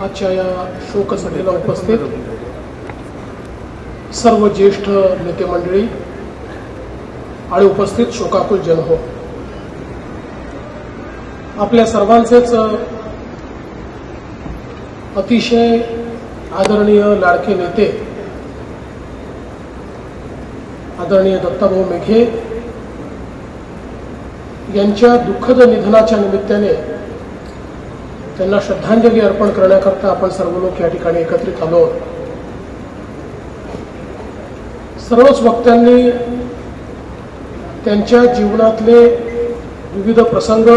आजच्या या शोकसभेला उपस्थित सर्व ज्येष्ठ नेते मंडळी आणि उपस्थित शोकाकुल जनहो, आपल्या सर्वांचेच अतिशय आदरणीय लाडके नेते आदरणीय दत्ताभाऊ मेघे यांच्या दुःखद निधनाच्या निमित्ताने त्यांना श्रद्धांजली अर्पण करण्याकरता आपण सर्व लोक या ठिकाणी एकत्रित आलो. सर्वच वक्त्यांनी त्यांच्या जीवनातले विविध प्रसंग,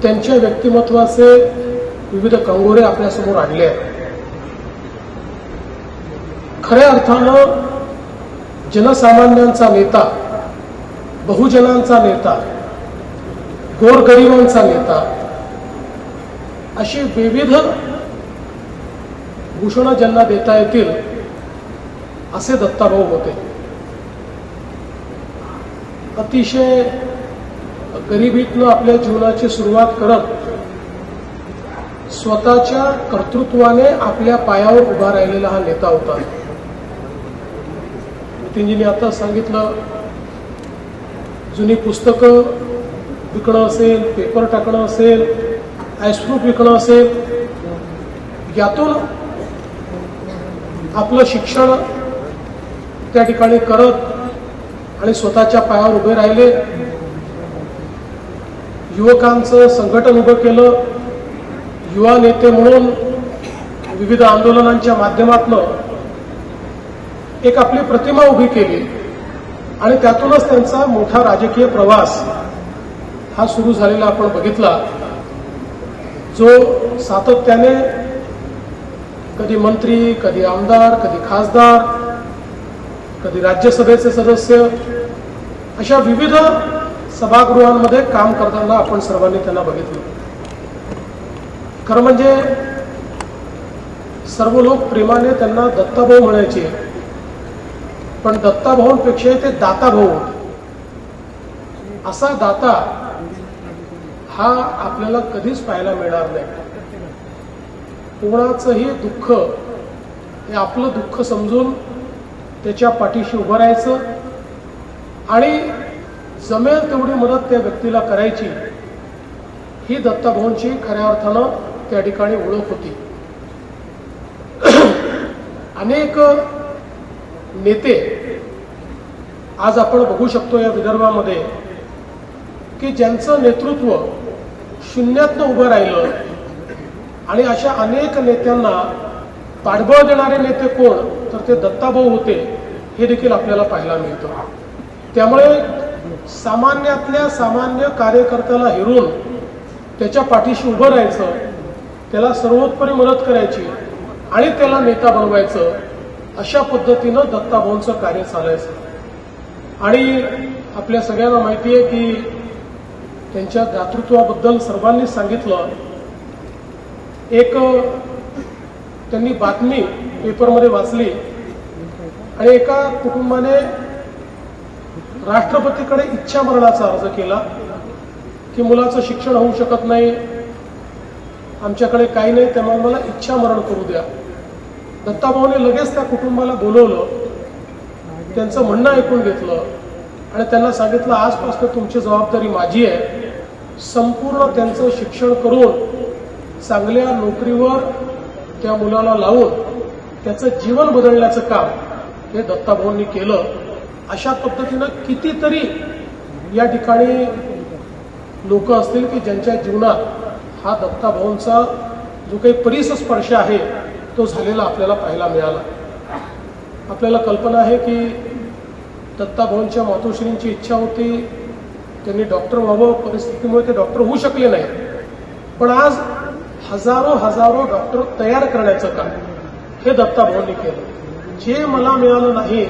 त्यांच्या व्यक्तिमत्वाचे विविध कंगोरे आपल्यासमोर आणले आहेत. खऱ्या अर्थानं जनसामान्यांचा नेता, बहुजनांचा नेता, गोरगरिबांचा नेता अशी विविध भूषणं ज्यांना देता येतील असे दत्ताभाऊ होते. अतिशय गरिबीतनं आपल्या जीवनाची सुरुवात करत स्वतःच्या कर्तृत्वाने आपल्या पायावर उभा राहिलेला हा नेता होता. नितीनजींनी आता सांगितलं, जुनी पुस्तकं विकणं असेल, पेपर टाकणं असेल, आईस्प्रूफ विकणं असेल, यातून आपलं शिक्षण त्या ठिकाणी करत आणि स्वतःच्या पायावर उभे राहिले. युवकांचं संघटन उभं केलं. युवा नेते म्हणून विविध आंदोलनांच्या माध्यमातून एक आपली प्रतिमा उभी केली आणि त्यातूनच त्यांचा मोठा राजकीय प्रवास हा सुरू झालेला आपण बघितला, जो सातत्याने कधी मंत्री, कधी आमदार, कधी खासदार, कधी राज्यसभेचे सदस्य अशा विविध सभागृहांमध्ये काम करताना आपण सर्वांनी त्यांना बघितलं. खरं म्हणजे सर्व लोक प्रेमाने त्यांना दत्ताभाऊ म्हणायचे, पण दत्ताभाऊंपेक्षा ते दाताभाऊ होते. असा दाता हा आपल्याला कधीच पाहायला मिळणार नाही. कोणाचंही दुःख हे आपलं दुःख समजून त्याच्या पाठीशी उभं राहायचं आणि जमेल तेवढी मदत त्या व्यक्तीला करायची, ही दत्ताभाऊंची खऱ्या अर्थानं त्या ठिकाणी ओळख होती. अनेक नेते आज आपण बघू शकतो या विदर्भामध्ये की ज्यांचं नेतृत्व शून्यातनं उभं राहिलं आणि अशा अनेक नेत्यांना पाठबळ देणारे नेते कोण, तर ते दत्ताभाऊ होते, हे देखील आपल्याला पाहायला मिळतं. त्यामुळे सामान्यातल्या सामान्य कार्यकर्त्याला हेरून त्याच्या पाठीशी उभं राहायचं, त्याला सर्वोत्तरी मदत करायची आणि त्याला नेता बनवायचं, अशा पद्धतीनं दत्ताभाऊंचं कार्य चालायचं. आणि आपल्या सगळ्यांना माहिती आहे की त्यांच्या दातृत्वाबद्दल सर्वांनी सांगितलं. एक त्यांनी बातमी पेपरमध्ये वाचली आणि एका कुटुंबाने राष्ट्रपतीकडे इच्छा मरणाचा अर्ज केला की मुलाचं शिक्षण होऊ शकत नाही, आमच्याकडे काही नाही, त्यामुळे मला इच्छा मरण करू द्या. दत्ताभाऊने लगेच त्या कुटुंबाला बोलवलं, त्यांचं म्हणणं ऐकून घेतलं आणि त्यांना सांगितलं, आजपासून तुमची जबाबदारी माझी आहे. संपूर्ण त्यांचं शिक्षण करून चांगल्या नोकरीवर त्या मुलाला लावून त्याचं जीवन बदलण्याचं काम हे दत्ताभाऊंनी केलं. अशा पद्धतीनं कितीतरी या ठिकाणी लोक असतील की ज्यांच्या जीवनात हा दत्ताभाऊंचा जो काही परिसस्पर्श आहे तो झालेला आपल्याला पाहायला मिळाला. आपल्याला कल्पना आहे की दत्ताभाऊंच्या मातोश्रींची इच्छा होती, त्यांनी डॉक्टर व्हावं, परिस्थितीमुळे ते डॉक्टर होऊ शकले नाही, पण आज हजारो डॉक्टर तयार करण्याचं काम हे दत्ताभाऊंनी केलं. जे मला मिळालं नाही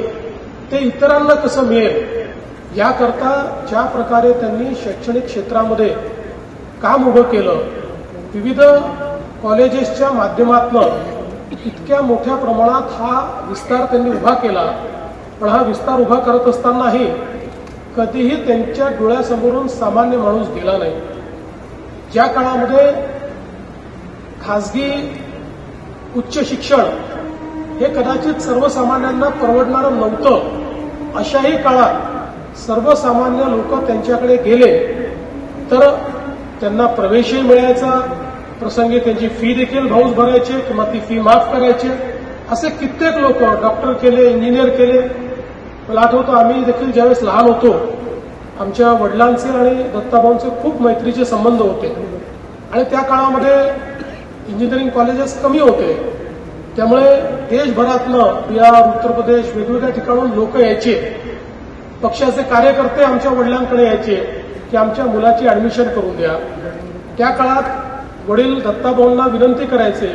ते इतरांना कसं मिळेल याकरता ज्या प्रकारे त्यांनी शैक्षणिक क्षेत्रामध्ये काम उभं केलं, विविध कॉलेजेसच्या माध्यमातून इतक्या मोठ्या प्रमाणात हा विस्तार त्यांनी उभा केला. पण हा विस्तार उभा करत असतानाही कधीही त्यांच्या डोळ्यासमोरून सामान्य माणूस गेला नाही. ज्या काळामध्ये खासगी उच्च शिक्षण हे कदाचित सर्वसामान्यांना परवडणारं नव्हतं. अशाही काळात सर्वसामान्य लोक त्यांच्याकडे गेले तर त्यांना प्रवेशही मिळायचा, प्रसंगी त्यांची फी देखील भाऊच भरायचे किंवा ती फी माफ करायचे. असे कित्येक लोक डॉक्टर केले, इंजिनियर केले. मला आठवतं आम्ही देखील ज्यावेळेस लहान होतो आमच्या वडिलांचे आणि दत्ताभाऊंचे खूप मैत्रीचे संबंध होते आणि त्या काळामध्ये इंजिनिअरिंग कॉलेजेस कमी होते. त्यामुळे देशभरातनं बिहार, उत्तर प्रदेश वेगवेगळ्या ठिकाणून लोक यायचे. पक्षाचे कार्यकर्ते आमच्या वडिलांकडे यायचे की आमच्या मुलाची ऍडमिशन करून द्या. त्या काळात वडील दत्ताभाऊंना विनंती करायचे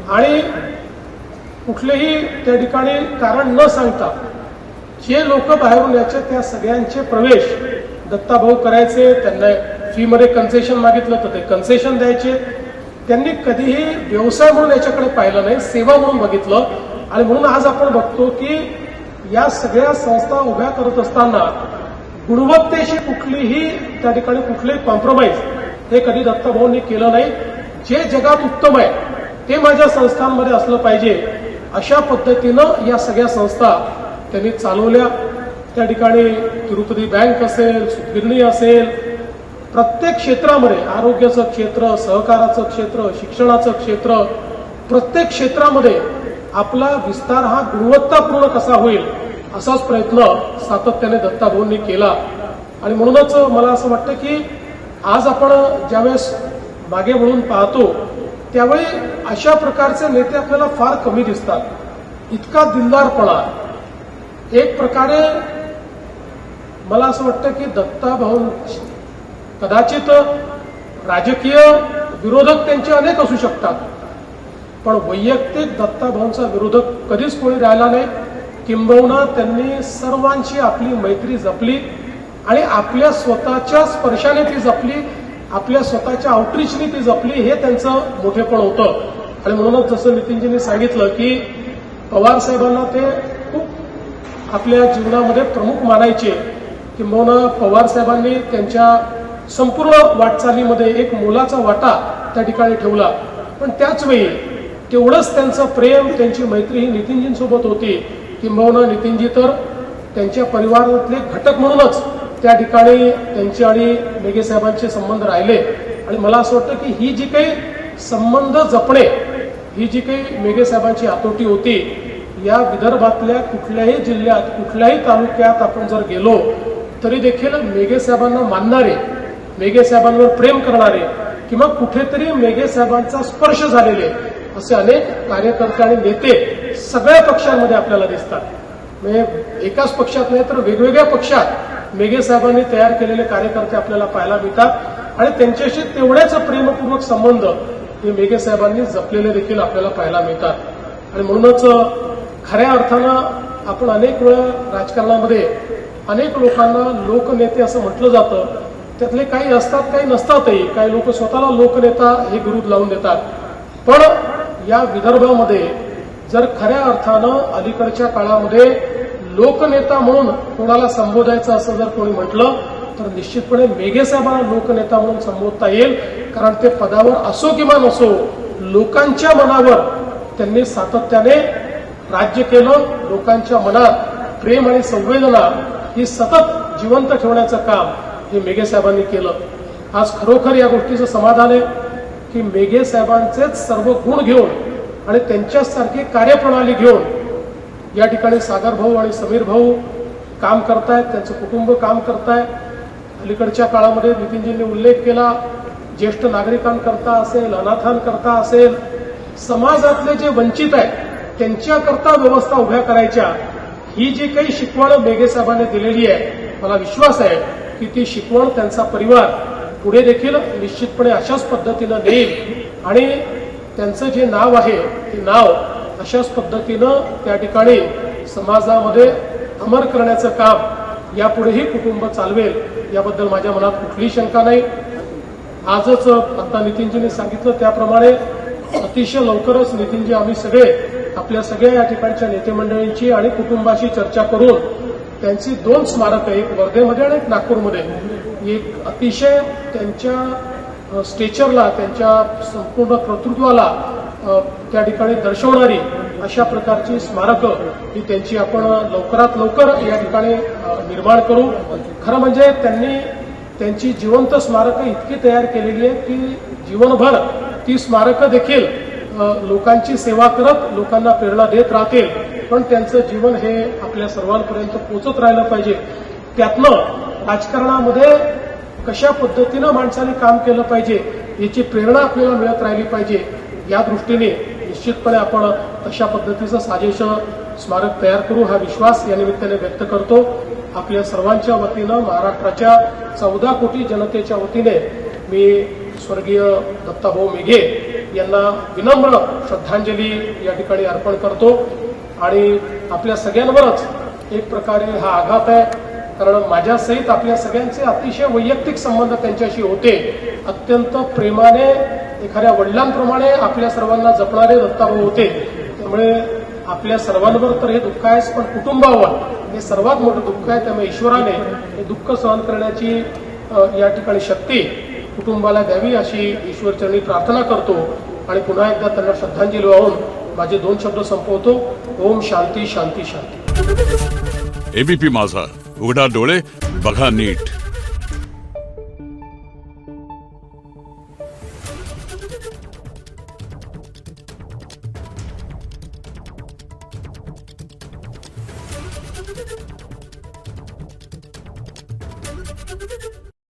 आणि कुठलेही त्या ठिकाणी कारण न सांगता जे लोक बाहेरून यायचे त्या सगळ्यांचे प्रवेश दत्ताभाऊ करायचे. त्यांना फीमध्ये कन्सेशन मागितलं तर ते कन्सेशन द्यायचे. त्यांनी कधीही व्यवसाय म्हणून याच्याकडे पाहिलं नाही, सेवा म्हणून बघितलं. आणि म्हणून आज आपण बघतो की या सगळ्या संस्था उभ्या करत असताना गुणवत्तेशी कुठलीही त्या ठिकाणी कुठलेही कॉम्प्रोमाइज हे कधी दत्ताभाऊंनी केलं नाही. जे जगात उत्तम आहे ते माझ्या संस्थांमध्ये असलं पाहिजे अशा पद्धतीनं या सगळ्या संस्था त्यांनी चालवल्या. त्या ठिकाणी तिरुपती बँक असेल, सुतगिरणी असेल, प्रत्येक क्षेत्रामध्ये आरोग्याचं क्षेत्र, सहकाराचं क्षेत्र, शिक्षणाचं क्षेत्र, प्रत्येक क्षेत्रामध्ये आपला विस्तार हा गुणवत्तापूर्ण कसा होईल असाच प्रयत्न सातत्याने दत्ताभाऊंनी केला. आणि म्हणूनच मला असं वाटतं की आज आपण ज्यावेळेस मागे वळून पाहतो त्यावेळी अशा प्रकारचे नेते आपल्याला फार कमी दिसतात. इतका दिलदारपणा, एक प्रकारे मला असं वाटतं की दत्ताभाऊ कदाचित राजकीय विरोधक त्यांचे अनेक असू शकतात पण वैयक्तिक दत्ताभाऊंचा विरोधक कधीच कोणी राहिला नाही. किंबहुना त्यांनी सर्वांची आपली मैत्री जपली आणि आपल्या स्वतःच्या स्पर्शाने ती जपली, आपल्या स्वतःच्या आउटरीचने ती जपली. हे त्यांचं मोठेपण होतं. आणि म्हणूनच जसं नितीनजींनी सांगितलं की पवार साहेबांना ते खूप आपल्या जीवनामध्ये प्रमुख मानायचे. किंबहुना पवार साहेबांनी त्यांच्या संपूर्ण वाटचालीमध्ये एक मोलाचा वाटा त्या ठिकाणी ठेवला. पण त्याच वेळी तेवढंच त्यांचं प्रेम, त्यांची मैत्री ही नितीनजींसोबत होती. किंबहुना नितीनजी तर त्यांच्या परिवारातले घटक म्हणूनच त्या ठिकाणी त्यांचे आणि मेघे साहेबांचे संबंध राहिले. आणि मला असं वाटतं की ही जी काही संबंध जपणे, ही जी काही मेघे साहेबांची हातोटी होती, या विदर्भातल्या कुठल्याही जिल्ह्यात, कुठल्याही तालुक्यात आपण जर गेलो तरी देखील मेघे साहेबांना मानणारे, मेघे साहेबांवर प्रेम करणारे किंवा कुठेतरी मेघे साहेबांचा स्पर्श झालेले असे अनेक कार्यकर्ते आणि नेते सगळ्या पक्षांमध्ये आपल्याला दिसतात. म्हणजे एकाच पक्षात नाही तर वेगवेगळ्या पक्षात मेघे साहेबांनी तयार केलेले कार्यकर्ते आपल्याला पाहायला मिळतात आणि त्यांच्याशी तेवढ्याच प्रेमपूर्वक संबंध हे मेघे साहेबांनी जपलेले देखील आपल्याला पाहायला मिळतात. आणि म्हणूनच खऱ्या अर्थानं आपण अनेक वेळा राजकारणामध्ये अनेक लोकांना लोकनेते असं म्हटलं जातं. त्यातले काही असतात, काही नसतातही. काही लोक स्वतःला लोकनेता हे बिरुद लावून देतात. पण या विदर्भामध्ये जर खऱ्या अर्थानं अलीकडच्या काळामध्ये लोकनेता म्हणून कोणाला संबोधायचं असं जर कोणी म्हटलं तर निश्चितपणे मेघे साहेबांना लोकनेता म्हणून संबोधता येईल. कारण ते पदावर असो किंवा नसो, लोकांच्या मनावर त्यांनी सातत्याने राज्य केलं. लोकांच्या मनात प्रेम आणि संवेदना ही सतत जिवंत ठेवण्याचं काम हे मेघे साहेबांनी केलं. आज खरोखर या गोष्टीचं समाधान आहे की मेघे साहेबांचेच सर्व गुण घेऊन आणि त्यांच्यासारखी कार्यप्रणाली घेऊन या ठिकाणी सागर भाऊ आणि समीर भाऊ काम करतायत, त्यांचं कुटुंब काम करताय. अलीकडच्या काळामध्ये नितीनजींनी उल्लेख केला, ज्येष्ठ नागरिकांकरता असेल, अनाथांकरता असेल, समाजातले जे वंचित आहेत त्यांच्याकरता व्यवस्था उभ्या करायच्या, ही जी काही शिकवण मेघे साहेबांनी दिलेली आहे, मला विश्वास आहे की ती शिकवण त्यांचा परिवार पुढे देखील निश्चितपणे अशाच पद्धतीनं देईल आणि त्यांचं जे नाव आहे ते नाव अशाच पद्धतीनं त्या ठिकाणी समाजामध्ये अमर करण्याचं काम यापुढेही कुटुंब चालवेल, याबद्दल माझ्या मनात कुठलीही शंका नाही. आजच आता नितीनजींनी सांगितलं त्याप्रमाणे अतिशय लवकरच नितीनजी आम्ही सगळे आपल्या सगळ्या या ठिकाणच्या नेते मंडळींची आणि कुटुंबाशी चर्चा करून त्यांची 2 स्मारकं, एक वर्धेमध्ये आणि एक नागपूरमध्ये, एक अतिशय त्यांच्या स्टेचरला, त्यांच्या संपूर्ण कर्तृत्वाला त्या ठिकाणी दर्शवणारी अशा प्रकारची स्मारकं ही त्यांची आपण लवकरात लवकर या ठिकाणी निर्माण करू. खरं म्हणजे त्यांनी त्यांची जिवंत स्मारकं इतकी तयार केलेली आहेत की जीवनभर ती स्मारकं देखील लोकांची सेवा करत लोकांना प्रेरणा देत राहतील. पण त्यांचं जीवन हे आपल्या सर्वांपर्यंत पोचत राहिलं पाहिजे. त्यातनं राजकारणामध्ये कशा पद्धतीनं माणसाने काम केलं पाहिजे याची प्रेरणा आपल्याला मिळत राहिली पाहिजे. या दृष्टीने निश्चितपणे आपण तशा पद्धतीचं साजेसं स्मारक तयार करू हा विश्वास या निमित्ताने व्यक्त करतो. आपल्या सर्वांच्या वतीनं, महाराष्ट्राच्या 14 कोटी जनतेच्या वतीने मी स्वर्गीय दत्ताभाऊ मेघे यांना विनम्र श्रद्धांजली या ठिकाणी अर्पण करतो. आणि आपल्या सगळ्यांवरच एक प्रकारे हा आघात आहे, कारण माझ्यासहित आपल्या सगळ्यांचे अतिशय वैयक्तिक संबंध त्यांच्याशी होते. अत्यंत प्रेमाने एखाद्या वडिलांप्रमाणे आपल्या सर्वांना जपणारे दत्ताभाऊ होते. त्यामुळे आपल्या सर्वांवर तर हे दुःख आहेच, पण कुटुंबावर हे सर्वात मोठं दुःख आहे. त्यामुळे ईश्वराने हे दुःख सहन करण्याची या ठिकाणी शक्ती कुटुंबाला द्यावी अशी ईश्वरचरणी प्रार्थना करतो. आणि पुन्हा एकदा त्यांना श्रद्धांजली वाहून माझे 2 शब्द संपवतो. ओम शांती शांती शांती. एबीपी माझा, उघडा डोळे बघा नीट.